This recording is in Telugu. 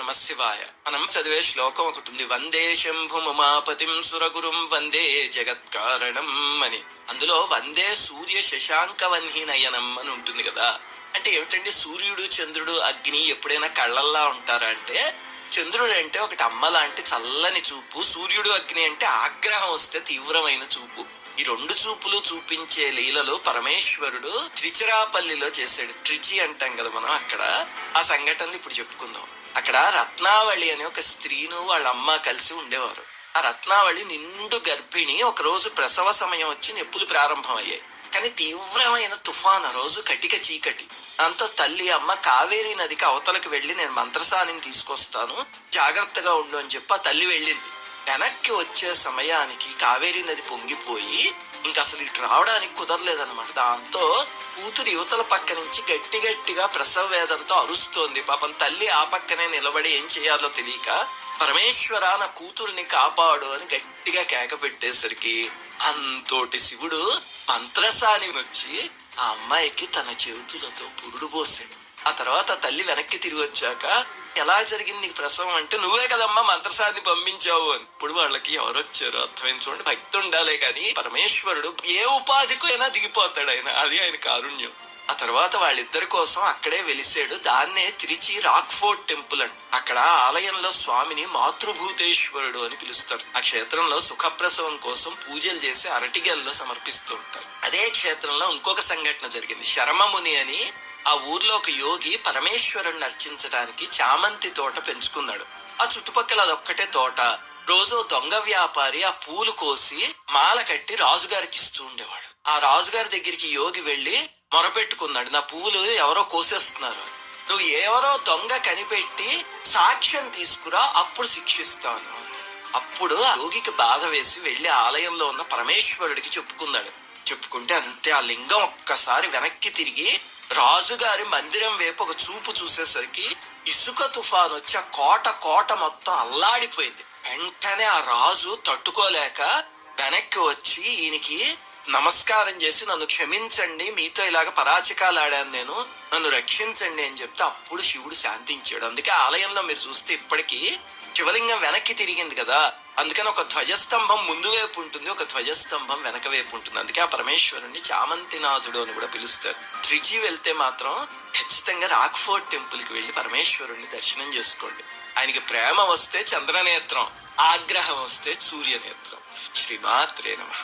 నమశివాయ. మనం చదివే శ్లోకం ఒకటి ఉంది, వందే శంభుముమాపతిం సురగురుం వందే జగత్కారణం అని. అందులో వందే సూర్య శశాంక వన్హి నయనం అని ఉంటుంది కదా. అంటే ఏమిటండి, సూర్యుడు చంద్రుడు అగ్ని ఎప్పుడైనా కళ్ళల్లా ఉంటారా అంటే, చంద్రుడు అంటే ఒకటి అమ్మ లాంటి చల్లని చూపు, సూర్యుడు అగ్ని అంటే ఆగ్రహం వస్తే తీవ్రమైన చూపు. ఈ రెండు చూపులు చూపించే లీలలు పరమేశ్వరుడు త్రిచిరాపల్లిలో చేశాడు. ట్రిచి అంటాం కదా మనం, అక్కడ ఆ సంఘటనలు ఇప్పుడు చెప్పుకుందాం. అక్కడ రత్నావళి అనే ఒక స్త్రీను వాళ్ళ అమ్మ కలిసి ఉండేవారు. ఆ రత్నావళి నిండు గర్భిణి. ఒక రోజు ప్రసవ సమయం వచ్చి నొప్పులు ప్రారంభం అయ్యాయి. కానీ తీవ్రమైన తుఫాన్, ఆ రోజు కటిక చీకటి. దాంతో తల్లి అమ్మ కావేరీ నదికి అవతలకు వెళ్లి నేను మంత్రసానిని తీసుకొస్తాను, జాగ్రత్తగా ఉండు అని చెప్పి ఆ తల్లి వెళ్ళింది. వెనక్కి వచ్చే సమయానికి కావేరీ నది పొంగిపోయి ఇంక అసలు ఇటు రావడానికి కుదరలేదన్నమాట. దాంతో కూతురు యువతల పక్క నుంచి గట్టి గట్టిగా ప్రసవ వేదంతో అరుస్తోంది. పాపం తల్లి ఆ పక్కనే నిలబడి ఏం చేయాలో తెలియక, పరమేశ్వర నా కూతుర్ని కాపాడు అని గట్టిగా కేక పెట్టేసరికి అంతోటి శివుడు మంత్రసాని వచ్చి ఆ అమ్మాయికి తన చేతులతో పురుడు పోసాడు. ఆ తర్వాత తల్లి వెనక్కి తిరిగి వచ్చాక, ఎలా జరిగింది నీకు ప్రసవం అంటే, నువ్వే కదమ్మా మంత్రసాన్ని పంపించావు అని. ఇప్పుడు వాళ్ళకి ఎవరొచ్చారో అర్థమైంది. చూడండి, భక్తి ఉండాలే కానీ పరమేశ్వరుడు ఏ ఉపాధికైనా దిగిపోతాడు ఆయన, అది ఆయన కారుణ్యం. ఆ తర్వాత వాళ్ళిద్దరి కోసం అక్కడే వెలిసాడు. దాన్నే తిరిచి రాక్ఫోర్ట్ టెంపుల్ అంట. అక్కడ ఆలయంలో స్వామిని మాతృభూతేశ్వరుడు అని పిలుస్తారు. ఆ క్షేత్రంలో సుఖప్రసవం కోసం పూజలు చేసి అరటిగల్లో సమర్పిస్తూ ఉంటారు. అదే క్షేత్రంలో ఇంకొక సంఘటన జరిగింది. శర్మముని అని ఆ ఊర్లో ఒక యోగి పరమేశ్వరుణ్ణి అర్చించడానికి చామంతి తోట పెంచుకున్నాడు. ఆ చుట్టుపక్కల అదొక్కటే తోట. రోజు దొంగ వ్యాపారి ఆ పూలు కోసి మాల కట్టి రాజుగారికి ఇస్తూ ఉండేవాడు. ఆ రాజుగారి దగ్గరికి యోగి వెళ్లి మొరపెట్టుకున్నాడు, నా పువ్వులు ఎవరో కోసేస్తున్నారు, నువ్వు ఎవరో దొంగ కనిపెట్టి సాక్ష్యం తీసుకురా, అప్పుడు శిక్షిస్తాను. అప్పుడు ఆ యోగికి బాధ వేసి వెళ్లి ఆలయంలో ఉన్న పరమేశ్వరుడికి చెప్పుకున్నాడు. చెప్పుకుంటే అంతే, ఆ లింగం ఒక్కసారి వెనక్కి తిరిగి రాజుగారి మందిరం వైపు ఒక చూపు చూసేసరికి ఇసుక తుఫాన్ వచ్చి ఆ కోట మొత్తం అల్లాడిపోయింది. వెంటనే ఆ రాజు తట్టుకోలేక వెనక్కి వచ్చి ఈయనకి నమస్కారం చేసి, నన్ను క్షమించండి, మీతో ఇలాగ పరాచికాలు ఆడాను నేను, నన్ను రక్షించండి అని చెప్తే అప్పుడు శివుడు శాంతించాడు. అందుకే ఆలయంలో మీరు చూస్తే ఇప్పటికీ శివలింగం వెనక్కి తిరిగింది కదా, అందుకని ఒక ధ్వజస్తంభం ముందు వైపు ఉంటుంది, ఒక ధ్వజస్తంభం వెనక వైపు ఉంటుంది. అందుకే ఆ పరమేశ్వరుణ్ణి చామంతినాథుడు అని కూడా పిలుస్తారు. త్రిచి వెళ్తే మాత్రం ఖచ్చితంగా రాక్ఫోర్ట్ టెంపుల్ కి వెళ్లి పరమేశ్వరుణ్ణి దర్శనం చేసుకోండి. ఆయనకి ప్రేమ వస్తే చంద్రనేత్రం, ఆగ్రహం వస్తే సూర్యనేత్రం. శ్రీమాత్రే నమః.